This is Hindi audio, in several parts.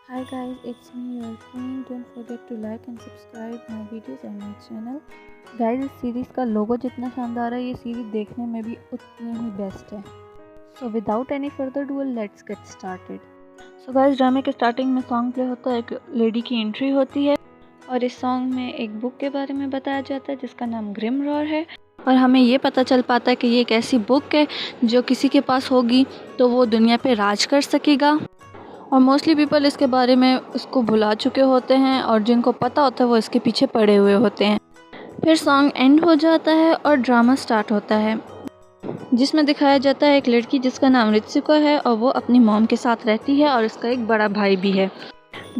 Hi guys, it's me your queen. Don't forget to like and subscribe my videos and my channel. Guys, इस सीरीज़ का लोगो जितना शानदार है, ये सीरीज़ देखने में भी उतनी ही बेस्ट है. So without any further ado, let's get started. So guys, ड्रामे के स्टार्टिंग में सॉन्ग प्ले होता है, एक लेडी की एंट्री होती है और इस सॉन्ग में एक बुक के बारे में बताया जाता है जिसका नाम ग्रिम रॉर है. और हमें ये पता चल पाता है कि ये एक ऐसी बुक है जो किसी के पास होगी तो वो दुनिया पे राज कर सकेगा. और मोस्टली पीपल इसके बारे में इसको भुला चुके होते हैं और जिनको पता होता है वो इसके पीछे पड़े हुए होते हैं. फिर सॉन्ग एंड हो जाता है और ड्रामा स्टार्ट होता है जिसमें दिखाया जाता है एक लड़की जिसका नाम रित्सुका है और वो अपनी मॉम के साथ रहती है और उसका एक बड़ा भाई भी है.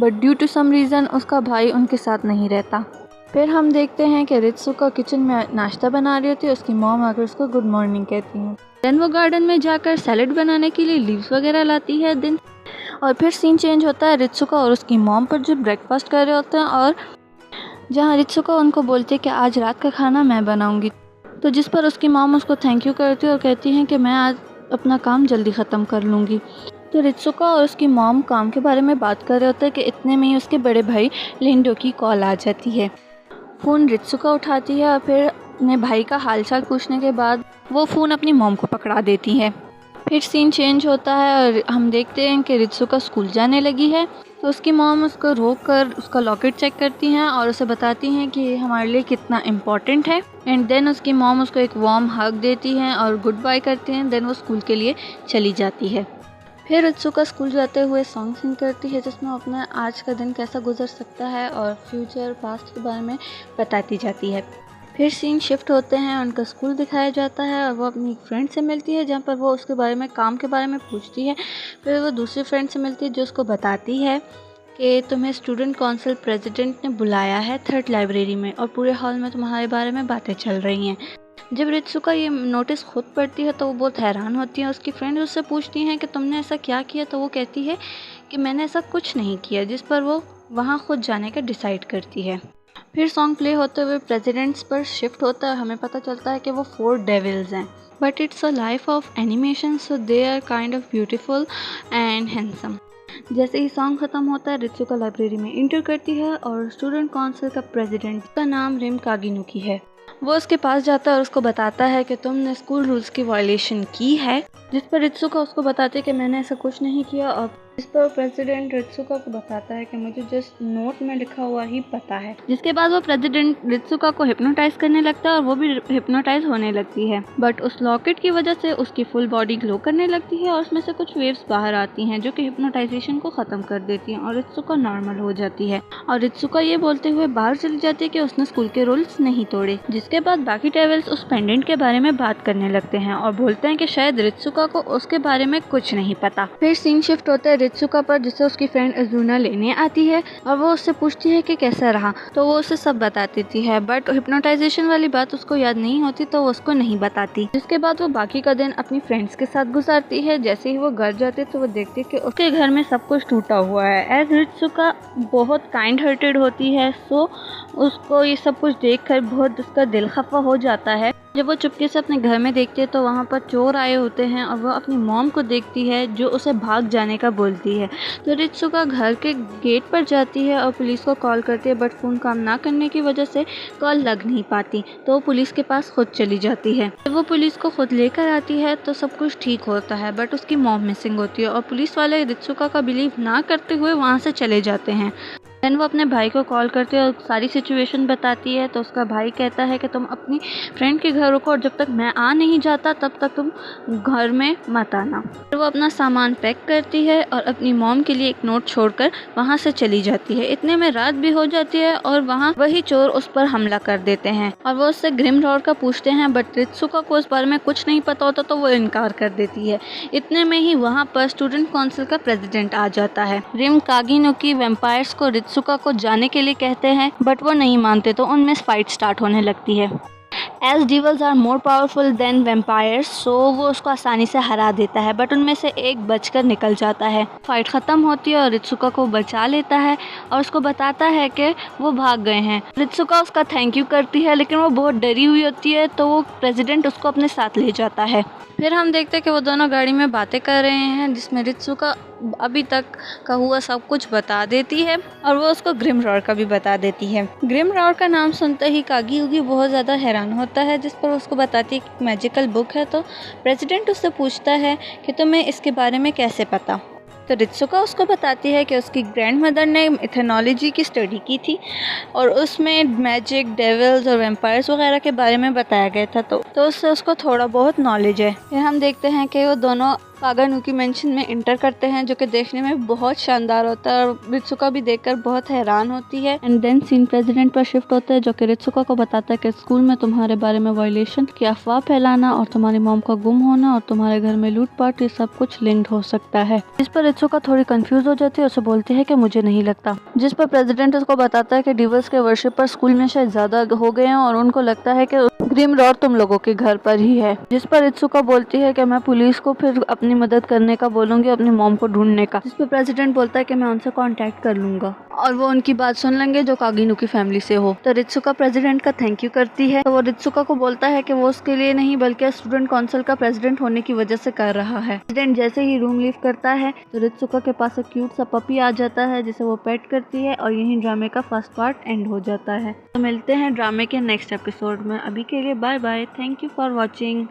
But due to some reason उसका भाई उनके साथ नहीं रहता. फिर हम देखते हैं कि रित्सुका किचन में नाश्ता बना रही होती है. उसकी मॉम आकर उसको गुड मॉर्निंग कहती हैं. देन वो गार्डन में जाकर सैलेड बनाने के लिए लीव्स वगैरह लाती है. दिन और फिर सीन चेंज होता है रित्सुका और उसकी मॉम पर जो ब्रेकफास्ट कर रहे होते हैं और जहाँ रित्सुका उनको बोलती है कि आज रात का खाना मैं बनाऊंगी. तो जिस पर उसकी मॉम उसको थैंक यू करती है और कहती हैं कि मैं आज अपना काम जल्दी ख़त्म कर लूँगी. तो रित्सुका और उसकी मॉम काम के बारे में बात कर रहे होते हैं कि इतने में ही उसके बड़े भाई लिंडो की कॉल आ जाती है. फ़ोन रित्सुका उठाती है और फिर अपने भाई का हालचाल पूछने के बाद वो फ़ोन अपनी मॉम को पकड़ा देती है. फिर सीन चेंज होता है और हम देखते हैं कि रित्सुका स्कूल जाने लगी है. तो उसकी मॉम उसको रोक कर उसका लॉकेट चेक करती हैं और उसे बताती हैं कि ये हमारे लिए कितना इम्पॉर्टेंट है. एंड देन उसकी मॉम उसको एक वार्म हग देती हैं और गुड बाय करते हैं. देन वो स्कूल के लिए चली जाती है. फिर रित्सुका स्कूल जाते हुए सॉन्ग सिंग करती है जिसमें अपना आज का दिन कैसा गुजर सकता है और फ्यूचर पास्ट के बारे में बताती जाती है. फिर सीन शिफ्ट होते हैं, उनका स्कूल दिखाया जाता है और वो अपनी फ्रेंड से मिलती है जहाँ पर वो उसके बारे में काम के बारे में पूछती है. फिर वो दूसरी फ्रेंड से मिलती है जो उसको बताती है कि तुम्हें स्टूडेंट काउंसिल प्रेसिडेंट ने बुलाया है 3rd लाइब्रेरी में और पूरे हॉल में तुम्हारे बारे में बातें चल रही हैं. जब रित्सुका ये नोटिस खुद पढ़ती है तो वो बहुत हैरान होती है. उसकी फ्रेंड उससे पूछती हैं कि तुमने ऐसा क्या किया. तो वो कहती है कि मैंने ऐसा कुछ नहीं किया, जिस पर वो वहाँ खुद जाने का डिसाइड करती है. फिर सॉन्ग प्ले होते हुए प्रेसिडेंट्स पर शिफ्ट होता है. हमें पता चलता है कि वो 4 डेविल्स हैं. But it's a life of animation so they are kind of beautiful and handsome. जैसे ही सॉन्ग ख़त्म होता है रित्सुका लाइब्रेरी में इंटर करती है और स्टूडेंट काउंसिल का प्रेसिडेंट का नाम रिम कागिनुकी है. वो उसके पास जाता है और उसको बताता है कि तुमने स्कूल रूल्स की वायलेशन की है. जिस पर रित्सुका उसको बताती है कि मैंने ऐसा कुछ नहीं किया. और इस पर प्रेसिडेंट रित्सुका को बताता है कि मुझे जस्ट नोट में लिखा हुआ ही पता है. जिसके बाद वो प्रेसिडेंट रित्सुका को हिप्नोटाइज करने लगता है और वो भी हिप्नोटाइज होने लगती है. बट उस लॉकेट की वजह से उसकी फुल बॉडी ग्लो करने लगती है और उसमें से कुछ वेव्स बाहर आती हैं जो कि हिप्नोटाइजेशन को ख़त्म कर देती हैं और रित्सुका नॉर्मल हो जाती है. और रित्सुका ये बोलते हुए बाहर चली जाती है कि उसने स्कूल के रूल्स नहीं तोड़े. जिसके बाद बाकी डेविल्स उस पेंडेंट के बारे में बात करने लगते हैं और बोलते हैं कि शायद रित्सुका को उसके बारे में कुछ नहीं पता. फिर सीन शिफ्ट होता है रित्सुका पर जिसे उसकी फ्रेंड अजुना लेने आती है और वो उससे पूछती है कि कैसा रहा. तो वो उसे सब बता देती है बट हिप्नोटाइजेशन वाली बात उसको याद नहीं होती तो वो उसको नहीं बताती. जिसके बाद वो बाकी का दिन अपनी फ्रेंड्स के साथ गुजारती है. जैसे ही वो घर जाती तो वो देखती है कि उसके घर में सब कुछ टूटा हुआ है. एज रित्सुका बहुत काइंड हार्टेड होती है सो उसको ये सब कुछ देखकर बहुत उसका दिल खफा हो जाता है. जब वो चुपके से अपने घर में देखती है तो वहाँ पर चोर आए होते हैं और वो अपनी मॉम को देखती है जो उसे भाग जाने का बोलती है. तो रित्सुका घर के गेट पर जाती है और पुलिस को कॉल करती है बट फ़ोन काम ना करने की वजह से कॉल लग नहीं पाती. तो वो पुलिस के पास खुद चली जाती है. जब वो पुलिस को खुद लेकर आती है तो सब कुछ ठीक होता है बट उसकी मॉम मिसिंग होती है और पुलिस वाले रित्सुका का बिलीव ना करते हुए वहाँ से चले जाते हैं. देन वो अपने भाई को कॉल करती है और सारी सिचुएशन बताती है. तो उसका भाई कहता है कि तुम अपनी फ्रेंड के घर रुको और जब तक मैं आ नहीं जाता तब तक तुम घर में मत आना. फिर वो अपना सामान पैक करती है और अपनी मॉम के लिए एक नोट छोड़कर वहाँ से चली जाती है. इतने में रात भी हो जाती है और वहाँ वही चोर उस पर हमला कर देते हैं और वो उससे ग्रिम रॉर का पूछते हैं बट रित्सुका को उस बारे में कुछ नहीं पता होता तो वो इनकार कर देती है. इतने में ही वहाँ पर स्टूडेंट काउंसिल का प्रेसिडेंट आ जाता है. रिम कागिनुकी वैम्पायर्स को रित्सुका को जाने के लिए कहते हैं बट वो नहीं मानते तो उनमें फाइट स्टार्ट होने लगती है. As devils are more powerful than vampires so वो उसको आसानी से हरा देता है बट उनमें से एक बचकर निकल जाता है. फाइट ख़त्म होती है और रित्सुका को बचा लेता है और उसको बताता है कि वो भाग गए हैं. रित्सुका उसका थैंक यू करती है लेकिन वो बहुत डरी हुई होती है तो वो प्रेसिडेंट उसको अपने साथ ले जाता है. फिर हम देखते हैं कि वो दोनों गाड़ी में बातें कर रहे हैं जिसमें रित्सुका अभी तक का हुआ सब कुछ बता देती है और वो उसको ग्रिमरॉर का भी बता देती है। ग्रिमरॉर का नाम सुनते ही कागी उगी बहुत ज़्यादा हैरान होता है, जिस पर उसको बताती है कि मैजिकल बुक है। तो प्रेसिडेंट उससे पूछता है कि तुम्हें इसके बारे में कैसे पता। तो रित्सुका उसको बताती है कि उसकी ग्रैंडमदर ने इथेनोलॉजी की स्टडी की थी और उसमें मैजिक, डेविल्स और वैम्पायर्स वगैरह के बारे में बताया गया था। तो उससे उसको थोड़ा बहुत नॉलेज है। फिर हम देखते हैं कि वो दोनों कागानुकी मेंशन में इंटर करते हैं, जो कि देखने में बहुत शानदार होता है और रित्सुका भी देखकर बहुत हैरान होती है। एंड देन सीन प्रेसिडेंट पर शिफ्ट होता है, जो कि रित्सुका को बताता है कि स्कूल में तुम्हारे बारे में वायलेशन की अफवाह फैलाना और तुम्हारी मॉम का गुम होना और तुम्हारे घर में लूटपाट, ये सब कुछ लिंक्ड हो सकता है। इस पर रित्सुका थोड़ी कंफ्यूज हो जाती है, उसे बोलती है कि मुझे नहीं लगता। जिस पर प्रेसिडेंट उसको बताता है कि डिवल्स के वर्शिप पर स्कूल में शायद ज्यादा हो गए हैं और उनको लगता है कि ग्रिमरॉर तुम लोगों के घर पर ही है। जिस पर रित्सुका बोलती है कि मैं पुलिस को फिर अपनी मदद करने का बोलूंगी, अपनी मॉम को ढूंढने का। जिस पर प्रेसिडेंट बोलता है कि मैं उनसे कांटेक्ट कर लूंगा और वो उनकी बात सुन लेंगे जो कागिनुकी फैमिली से हो। तो रित्सुका प्रेसिडेंट का थैंक यू करती है। तो वो रित्सुका को बोलता है कि वो उसके लिए नहीं बल्कि स्टूडेंट काउंसिल का प्रेसिडेंट होने की वजह से कर रहा है। प्रेसिडेंट जैसे ही रूम लीव करता है तो रित्सुका के पास एक क्यूट सा पपी आ जाता है, जिसे वो पेट करती है और यही ड्रामे का फर्स्ट पार्ट एंड हो जाता है। तो मिलते हैं ड्रामे के नेक्स्ट एपिसोड में। अभी के लिए bye bye. Thank you for watching.